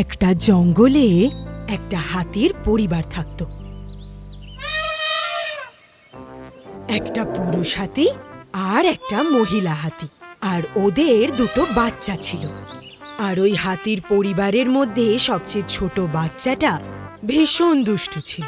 একটা জঙ্গলে একটা হাতির পরিবার থাকত। একটা পুরুষ হাতি আর একটা মহিলা হাতি, আর ওদের দুটো বাচ্চা ছিল। আর ওই হাতির পরিবারের মধ্যে সবচেয়ে ছোট বাচ্চাটা ভীষণ দুষ্টু ছিল।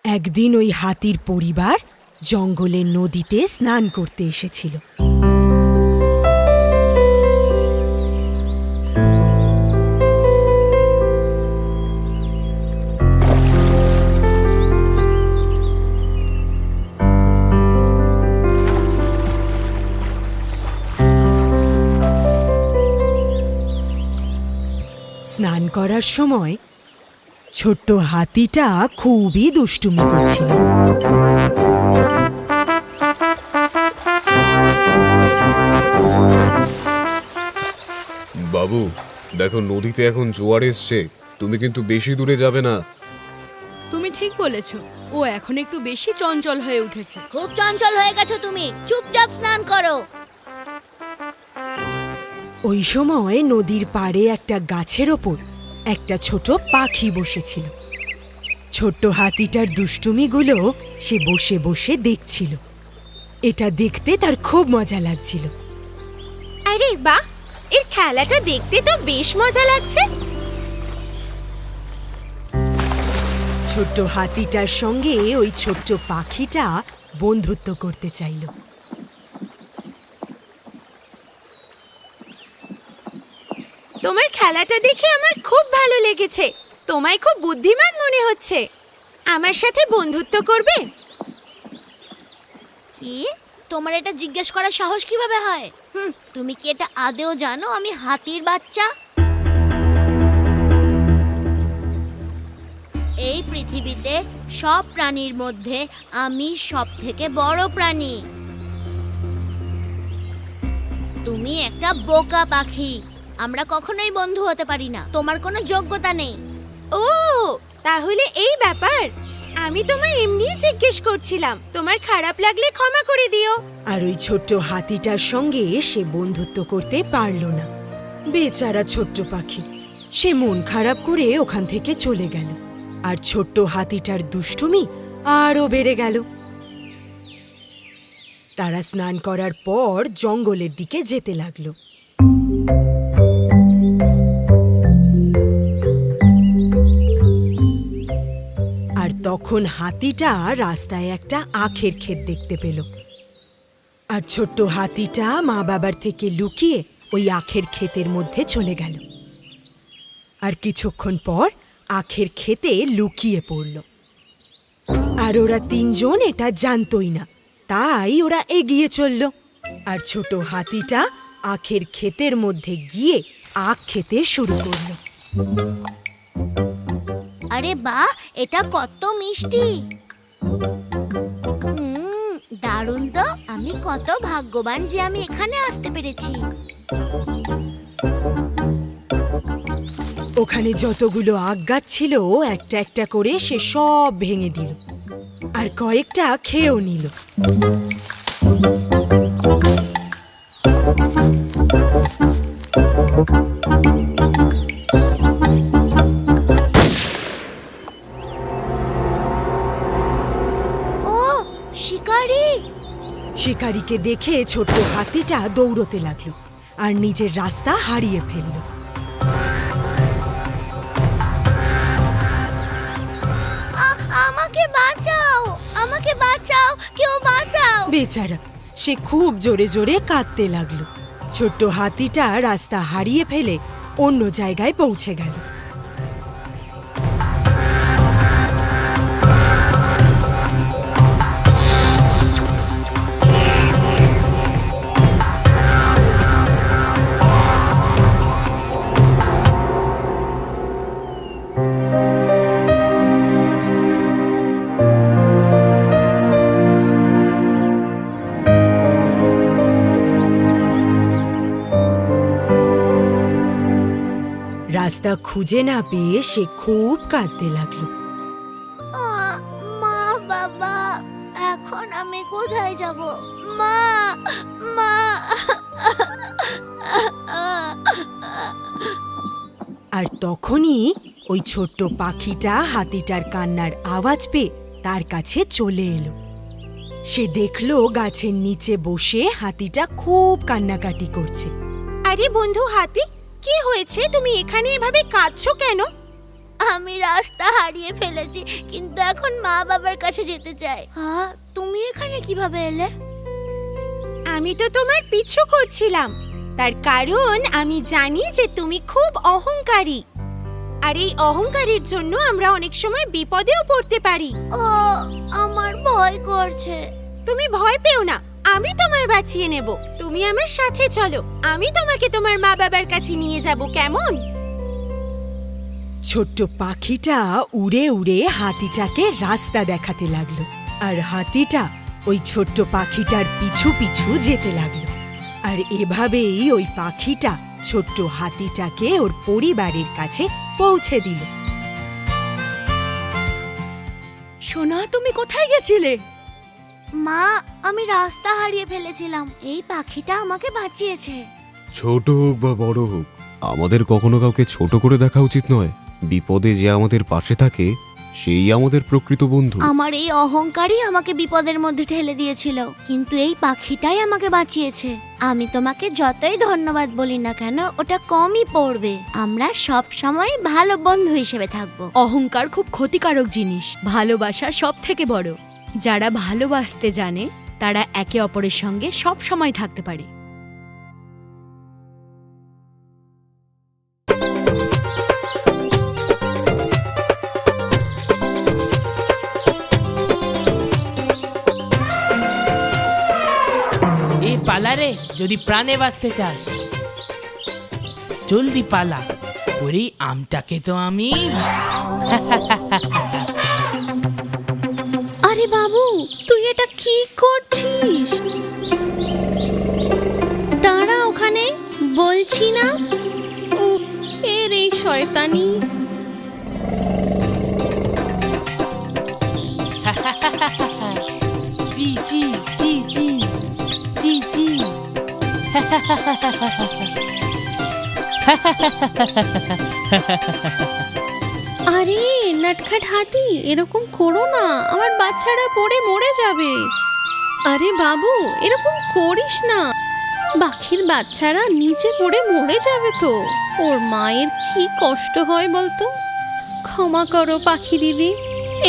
একদিন ওই হাতির পরিবার জঙ্গলের নদীতে স্নান করতে এসেছিল। স্নান করার সময় ছোট্ট হাতিটা খুবই দুষ্টুমি করছিল। বাবু, দেখো নদীতে এখন জোয়ার এসছে, তুমি কিন্তু বেশি দূরে যাবে না। তুমি ঠিক বলেছ, ও এখন একটু বেশি চঞ্চল হয়ে উঠেছে। খুব চঞ্চল হয়ে গেছো তুমি, চুপচাপ স্নান করো। ওই সময় নদীর পাড়ে একটা গাছের ওপর একটা ছোট পাখি বসেছিল। ছোট্ট হাতিটার দুষ্টুমিগুলো সে বসে বসে দেখছিল। এটা দেখতে তার খুব মজা লাগছিল। আরে বাহ, এর খেলাটা দেখতে তো বেশ মজা লাগছে। ছোট্ট হাতিটার সঙ্গে ওই ছোট্ট পাখিটা বন্ধুত্ব করতে চাইল। তোমার খেলাটা দেখে আমার খুব ভালো লেগেছে। তোমায় খুব বুদ্ধিমান মনে হচ্ছে। আমার সাথে বন্ধুত্ব করবে? কি? তোমার এটা জিজ্ঞেস করার সাহস কিভাবে হয়? তুমি কি এটা আদেও জানো আমি হাতির বাচ্চা? এই পৃথিবীতে সব প্রাণীর মধ্যে আমি সবথেকে বড় প্রাণী। তুমি একটা বোকা পাখি। আমরা কখনোই বন্ধু হতে পারি না, তোমার কোনো যোগ্যতা নেই। ও, তাহলে এই ব্যাপার। আমি তোমায় এমনিই জিজ্ঞেস করছিলাম। তোমার খারাপ লাগলে ক্ষমা করে দিও। আর ওই ছোট্ট হাতিটার সঙ্গে সে বন্ধুত্ব করতে পারল না। বেচারা ছোট্ট পাখি, সে মন খারাপ করে ওখান থেকে চলে গেল। আর ছোট্ট হাতিটার দুষ্টুমি আরও বেড়ে গেল। তারা স্নান করার পর জঙ্গলের দিকে যেতে লাগলো। আর তখন হাতিটা রাস্তায় একটা আখের ক্ষেত দেখতে পেল। আর ছোট্ট হাতিটা মা বাবার থেকে লুকিয়ে ওই আখের ক্ষেতের মধ্যে চলে গেল। আর কিছুক্ষণ পর আখের ক্ষেতে লুকিয়ে পড়ল। আর ওরা তিনজন এটা জানতই না, তাই ওরা এগিয়ে চলল। আর ছোট হাতিটা আখের ক্ষেতের মধ্যে গিয়ে আখ খেতে শুরু করলো। আরে বাহ, এটা কত মিষ্টি! দারুণ তো! আমি কত ভাগ্যবান যে আমি এখানে আসতে পেরেছি। ওখানে যতগুলো আখ গাছ ছিল একটা একটা করে সে সব ভেঙে দিল, আর কয়েকটা খেয়েও নিল। ও, শিকারী! শিকারীকে দেখে ছোট হাতিটা দৌড়তে লাগলো আর নিজের রাস্তা হারিয়ে ফেলল। আমাকে বাঁচাও! আমাকে বাঁচাও! কেউ বাঁচাও! বেচারা, সে খুব জোরে জোরে কাঁদতে লাগলো। ছোট্ট হাতিটা রাস্তা হারিয়ে ফেলে অন্য জায়গায় পৌঁছে গেল। রাস্তা খুঁজে না পেয়ে সে খুব কাঁদতে লাগলো। মা বাবা, এখন আমি কোথায় যাব? মা, মা। আর তখনই ওই ছোট্ট পাখিটা হাতিটার কান্নার আওয়াজ পেয়ে তার কাছে চলে এলো। সে দেখলো গাছের নিচে বসে হাতিটা খুব কান্নাকাটি করছে। আরে বন্ধু হাতি, কি হয়েছে? তুমি এখানে এভাবে কাঁদছো কেন? আমি রাস্তা হারিয়ে ফেলেছি, কিন্তু এখন মা বাবার কাছে যেতে চাই। হ্যাঁ, তুমি এখানে কিভাবে এলে? আমি তো তোমার পিছু করছিলাম, তার কারণ আমি জানি যে তুমি খুব অহংকারী। আর এই অহংকারের জন্য আমরা অনেক সময় বিপদেও পড়তে পারি। ও, আমার ভয় করছে। তুমি ভয় পেও না, আমি তোমায় বাঁচিয়ে নেব। তুমি আমার সাথে চলো, আমি তোমাকে তোমার মা বাবার কাছে নিয়ে যাব, কেমন? ছোট্ট পাখিটা উড়ে উড়ে হাতিটাকে রাস্তা দেখাতে লাগলো, আর হাতিটা ওই ছোট্ট পাখিটার পিছু পিছু যেতে লাগলো। আর এভাবেই ওই পাখিটা ছোট্ট হাতিটাকে ওর পরিবারের কাছে পৌঁছে দিল। সোনা, তুমি কোথায় গেছিলে? মা, আমি রাস্তা হারিয়ে ফেলেছিলাম, এই পাখিটা আমাকে বাঁচিয়েছে। ছোট হোক বা বড় হোক, আমাদের কখনো কাউকে ছোট করে দেখা উচিত নয়। বিপদে যে আমাদের পাশে থাকে সেই আমাদের প্রকৃত বন্ধু। আমার এই অহংকারই আমাকে বিপদের মধ্যে ঠেলে দিয়েছিল, কিন্তু এই পাখিটাই আমাকে বাঁচিয়েছে। আমি তোমাকে যতই ধন্যবাদ বলি না কেন, ওটা কমই পড়বে। আমরা সব সময় ভালো বন্ধু হিসেবে থাকবো। অহংকার খুব ক্ষতিকারক জিনিস। ভালোবাসা সব থেকে বড়। যারা ভালোবাসতে জানে তারা একে অপরের সঙ্গে সব সময় থাকতে পারে। এই পালা রে, যদি প্রাণে বাঁচতে চাস জলদি পালা। ওরে আমটাকে তো আমি। আরে বাবু, তুই এটা কি করছিস? দাঁড়া ওখানে, বলছি না। ও, এর এই শয়তানি। জি জি জি জি জি জি। আরে নটখট হাতি, এরকম করো না, আমার বাচ্চারা পড়ে মরে যাবে। আরে বাবু, এরকম করিস না, পাখির বাচ্চারা নিচে পড়ে মরে যাবে তো। ওর মায়ের কি কষ্ট হয় বলতো। ক্ষমা করো পাখি দিদি,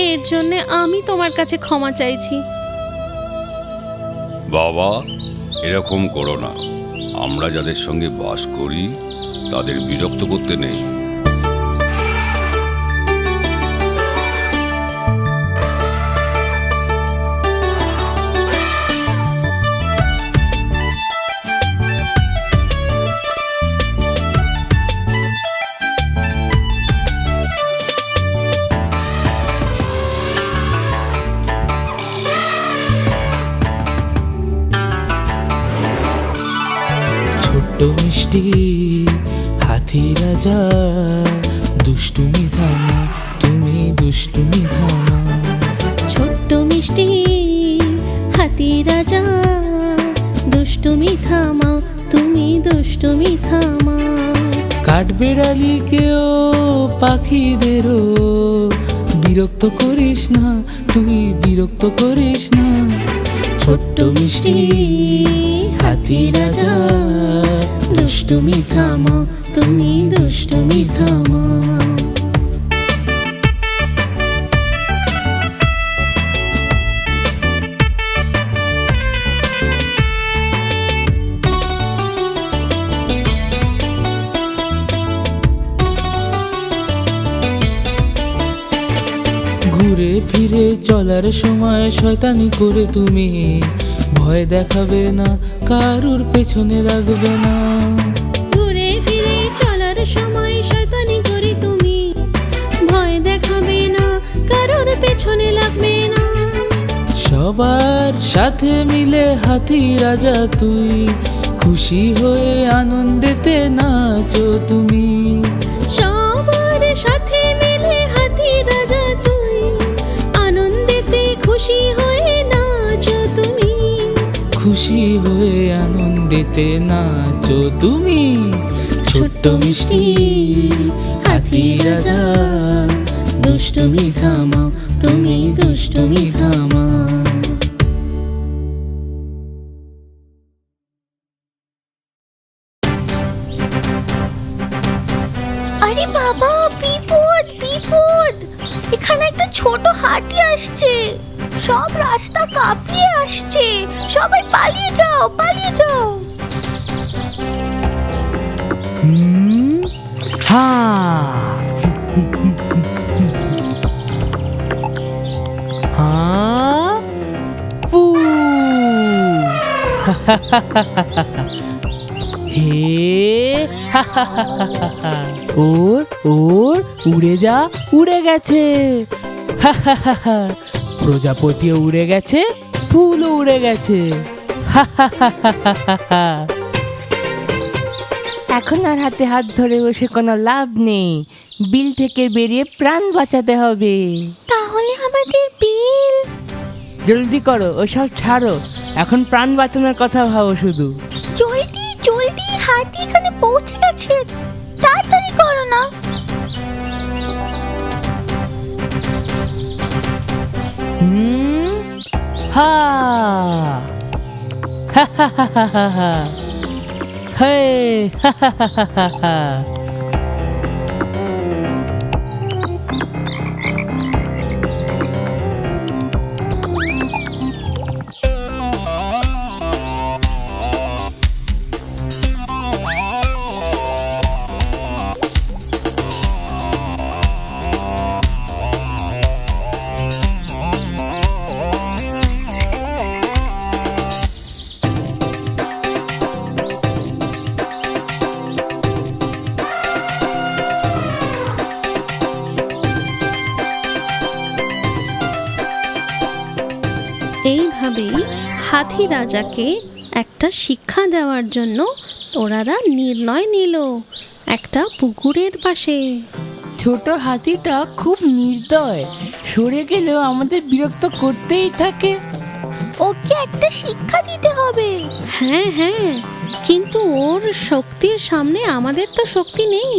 এর জন্য আমি তোমার কাছে ক্ষমা চাইছি। বাবা, এরকম করো না। আমরা যাদের সঙ্গে বাস করি তাদের বিরক্ত করতে নেই। ছোট্ট মিষ্টি হাতি রাজা, দুষ্টুমি থামা, তুমি দুষ্টুমি থামা। ছোট্ট মিষ্টি হাতি রাজা, দুষ্টুমি থামাও, তুমি দুষ্টুমি থামাও। কাঠবেড়ালিকেও পাখিদেরও বিরক্ত করিস না, তুই বিরক্ত করিস না। ছোট্ট মিষ্টি হাতি রাজা, দুষ্টুমি থামাও, তুমি দুষ্টুমি থামাও। ঘুরে ফিরে চলার সময় শয়তানি করে তুমি ভয় দেখাবে না, কারুর পেছনে লাগবে না। ঘুরে ফিরে চলার সময় শয়তানি করে তুমি ভয় দেখাবে না, কারোর পেছনে লাগবে না। সবার সাথে মিলে হাতি রাজা তুই, খুশি হয়ে আনন্দেতে নাচো তুমি। খুশি হয়ে আনন্দেতে নাচো তুমি। ছোট্ট মিষ্টি হাতি রাজা, দুষ্টুমি থামাও তুমি, দুষ্টুমি থামাও। আরে বাবা, বিপদ বিপদ! এখানে একটা ছোট হাতি আসছে, সব রাস্তা কাঁপিয়ে আসছে। সবাই পালিয়ে যাও, পালিয়ে যাও। ওর ওর উড়ে যা, উড়ে গেছে। প্রজাপতিও উড়ে গেছে, ফুলও উড়ে গেছে। এখন আর হাতে হাত ধরে বসে কোনো লাভ নেই, বিল থেকে বেরিয়ে প্রাণ বাঁচাতে হবে। তাহলে আমাদের বিল? জলদি করো, ওসব ছাড়ো, এখন প্রাণ বাঁচানোর কথা ভাবো শুধু। জলদি জলদি, হাতি এখানে পৌঁছে গেছে, তাড়াতাড়ি করো না। হা হা হা হা হা হা, হে হা হা হা হা হা। এইভাবেই হাতি রাজাকে একটা শিক্ষা দেওয়ার জন্য ওনারা নির্ণয় নিল একটা পুকুরের পাশে। ছোট হাতিটা খুব নির্দয়, সরে গেলেও আমাদের বিরক্ত করতেই থাকে। ওকে একটা শিক্ষা দিতে হবে। হ্যাঁ হ্যাঁ, কিন্তু ওর শক্তির সামনে আমাদের তো শক্তি নেই।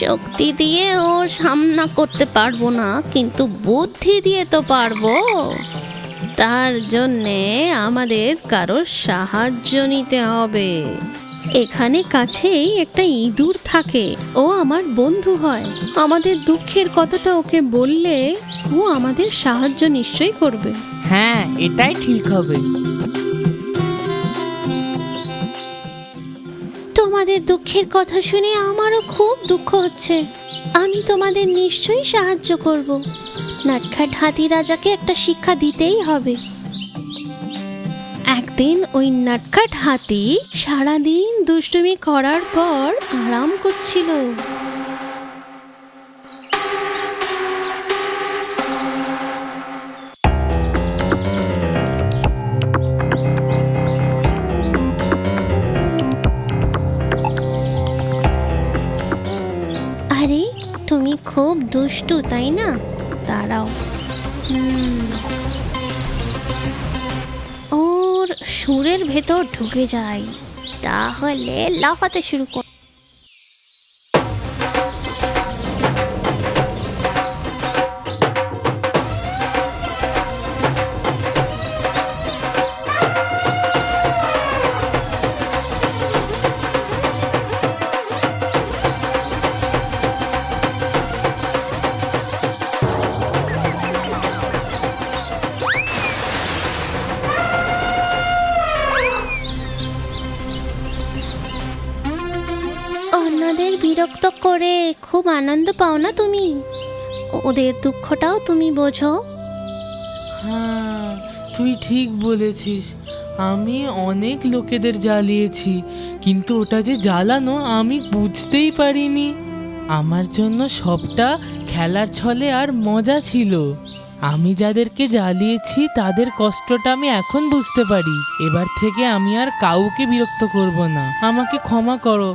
শক্তি দিয়ে ওর সামনা করতে পারবো না, কিন্তু বুদ্ধি দিয়ে তো পারবো। তার জন্যে আমাদের কারোর সাহায্য নিতে হবে। এখানে কাছেই একটা ইঁদুর থাকে, ও আমার বন্ধু হয়। আমাদের দুঃখের কথাটা ওকে বললে ও আমাদের সাহায্য নিশ্চয়ই করবে। হ্যাঁ, এটাই ঠিক হবে। তোমাদের দুঃখের কথা শুনে আমারও খুব দুঃখ হচ্ছে। আমি তোমাদের নিশ্চয়ই সাহায্য করব। নটখাট হাতি রাজাকে একটা শিক্ষা দিতেই হবে। একদিন ওই নটখাট হাতি সারাদিন দুষ্টুমি করার পর আরাম করছিল। আরে, তুমি খুব দুষ্টু তাই না? দাঁড়াও, ওর সুরের ভেতর ঢুকে যাই, তাহলে লাফাতে শুরু কর। অন্যদের বিরক্ত করে খুব আনন্দ পাও না তুমি? ওদের দুঃখটাও তুমি বোঝো। হ্যাঁ, তুই ঠিক বলেছিস। আমি অনেক লোকেদের জ্বালিয়েছি, কিন্তু ওটা যে জ্বালানো আমি বুঝতেই পারিনি। আমার জন্য সবটা খেলার ছলে আর মজা ছিল। আমি যাদেরকে জ্বালিয়েছি তাদের কষ্টটা আমি এখন বুঝতে পারি। এবার থেকে আমি আর কাউকে বিরক্ত করব না। আমাকে ক্ষমা করো।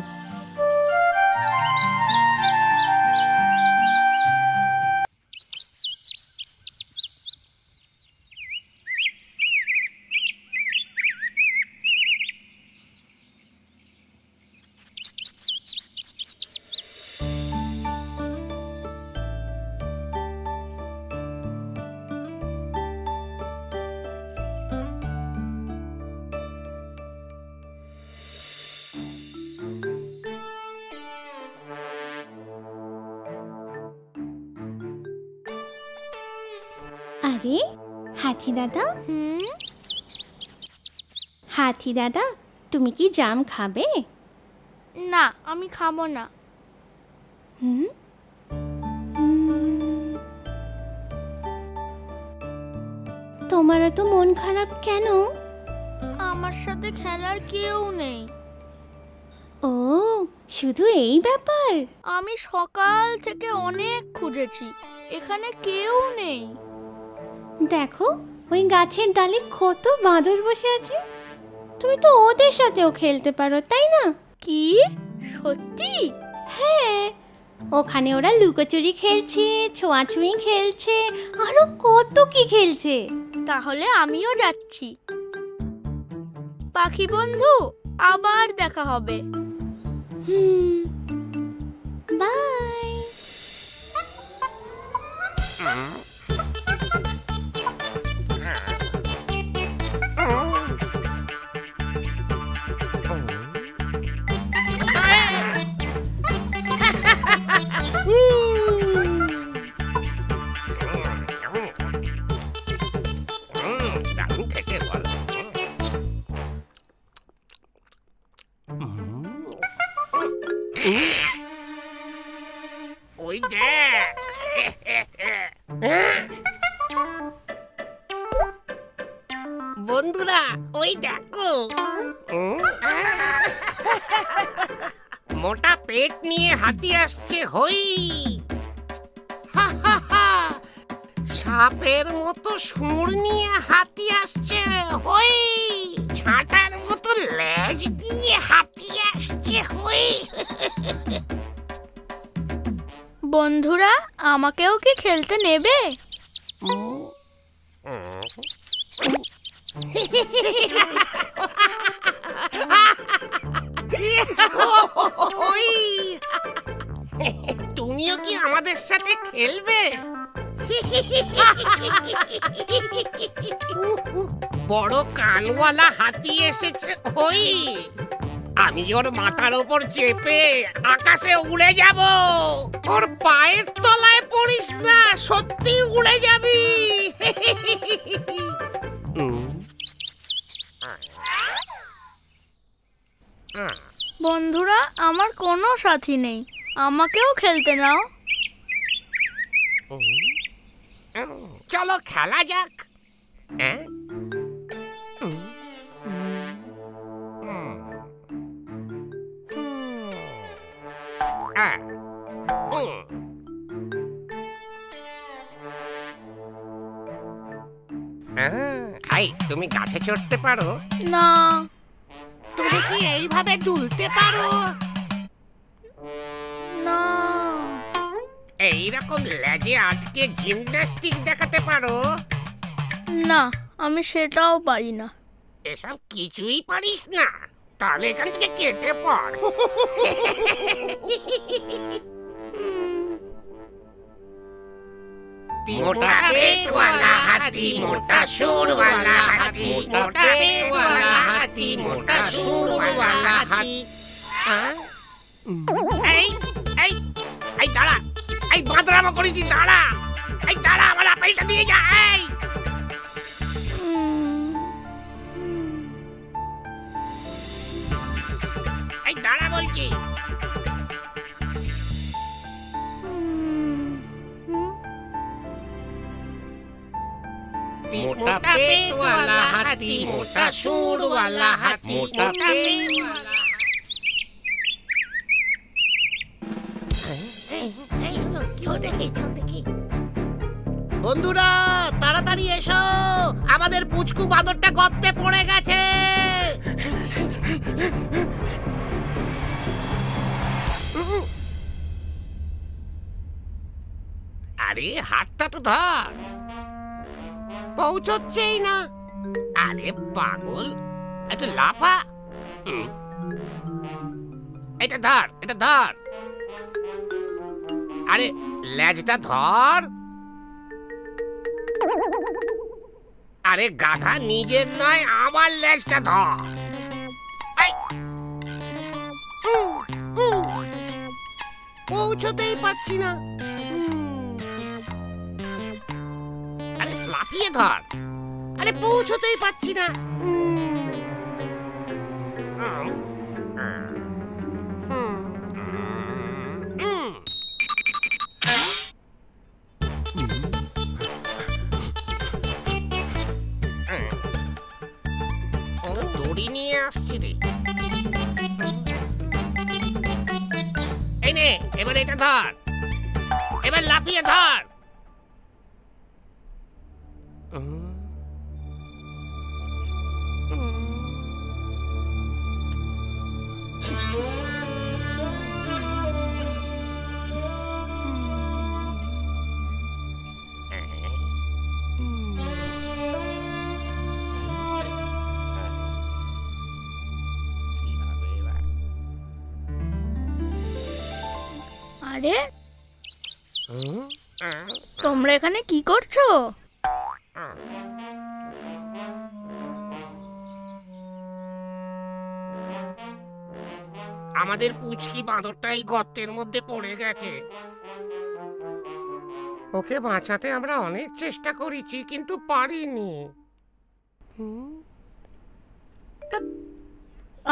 আরে হাতি দাদা, হাতি দাদা, তুমি কি জাম খাবে? না, আমি খাবো না। হুম তোমার এত মন খারাপ কেন? আমার সাথে খেলার কেউ নেই। ও, শুধু এই ব্যাপার? আমি সকাল থেকে অনেক খুঁজেছি, এখানে কেউ নেই। দেখো, ওই গাছের ডালে কত বাঁদর বসে আছে। তুমি তো ওদের সাথেও খেলতে পারো, তাই না? কি সত্যি? হ্যাঁ, ওখানে ওরা লুকোচুরি খেলছে, ছোঁয়াছুঁয়ি খেলছে, আরো কত কি খেলছে। তাহলে আমিও যাচ্ছি। পাখি বন্ধু, আবার দেখা হবে। বাই। দারুণ খেতে বল। ওই দেখ, বন্ধুরা ওই দেখো, মোটা পেট নিয়ে হাতি আসছে। হই হা হা হা, সাপের মতো সুর নিয়ে হাতি আসছে। হই ছাটার মতো লেজ দিয়ে হাতি আসছে। হই বন্ধুরা, আমাকেও কি খেলতে নেবে? ওই, তুমিও কি আমাদের সাথে খেলবে? বড় কানওয়ালা হাতি এসেছে। ওই, আমি ওর মাথার ওপর চেপে আকাশে উড়ে যাব। ওর পায়ের তলায় পড়িস না, সত্যি উড়ে যাবি। বন্ধুরা, আমার কোনো সাথী নেই, আমাকেও খেলতে নাও। চলো খেলা যাক। হ্যাঁ, এই তুমি গাছে চড়তে পারো? না। তুমি কি এইভাবে দুলতে পারো? না। এইরকম লেজে আটকে জিমন্যাস্টিক দেখাতে পারো? না, আমি সেটাও পারি না। এসব কিছুই পারিস না? তাহলে এখান থেকে কেটে পড়। মোটা পেটওয়ালা হাতি, মোটা সুরওয়ালা হাতি, মোটা পেটওয়ালা হাতি, মোটা সুরওয়ালা হাতি। এই এই এই দাঁড়া, এই বাঁদরামো করেছি, দাঁড়া, এই দাঁড়া, আমার আপেলটা দিয়ে যা। এই দাঁড়া বলছি। মোটা পেটওয়ালা হাতি, মোটা সুরওয়ালা হাতি, মোটা পেটওয়ালা। বন্ধুরা তাড়াতাড়ি এসো, আমাদের পুচকু বাঁদরটা গর্তে পড়ে গেছে। আরে হাতটা তো ধর, পৌঁছচ্ছেই না। আরে পাগল, একটু লাফা। এটা ধর, এটা ধর। আরে লেজটা ধর। আরে গাধা, নিজের নয় আমার লেজটা ধর। পৌঁছতেই পাচ্ছি না। আরে লাফিয়ে ধর। আরে পৌঁছতেই পাচ্ছি না। দড়ি নিয়ে আসছি রে। এই নে, এবার এটা ধর। এবার লাফিয়ে ধর। আরে তোমরা এখানে কি করছো? আমাদের পুচকি বাঁদরটাই গর্তের মধ্যে পড়ে গেছে। ওকে বাঁচাতে আমরা অনেক চেষ্টা করেছি, কিন্তু পারিনি।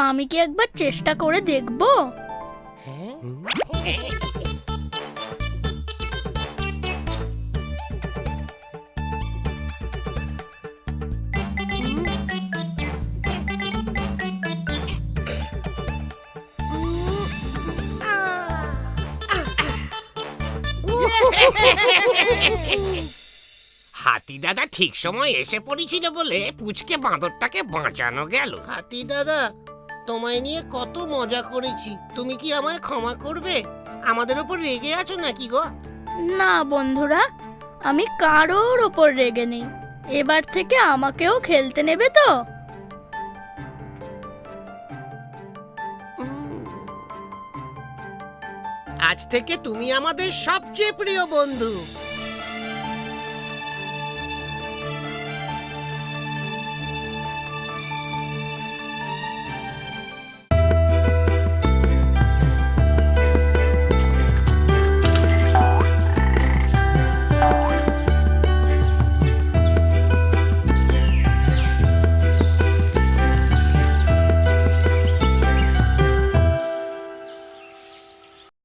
আমি কি একবার চেষ্টা করে দেখবো? হাতি দাদা ঠিক সময় এসে পড়েছিল বলে পুচকে বাঁদরটাকে বাঁচানো গেল। হাতি দাদা, তোমায় নিয়ে কত মজা করেছি, তুমি কি আমায় ক্ষমা করবে? আমাদের উপর রেগে আছো নাকি গো? না বন্ধুরা, আমি কারোর ওপর রেগে নেই। এবার থেকে আমাকেও খেলতে নেবে তো? আজ থেকে তুমি আমাদের সবচেয়ে প্রিয় বন্ধু।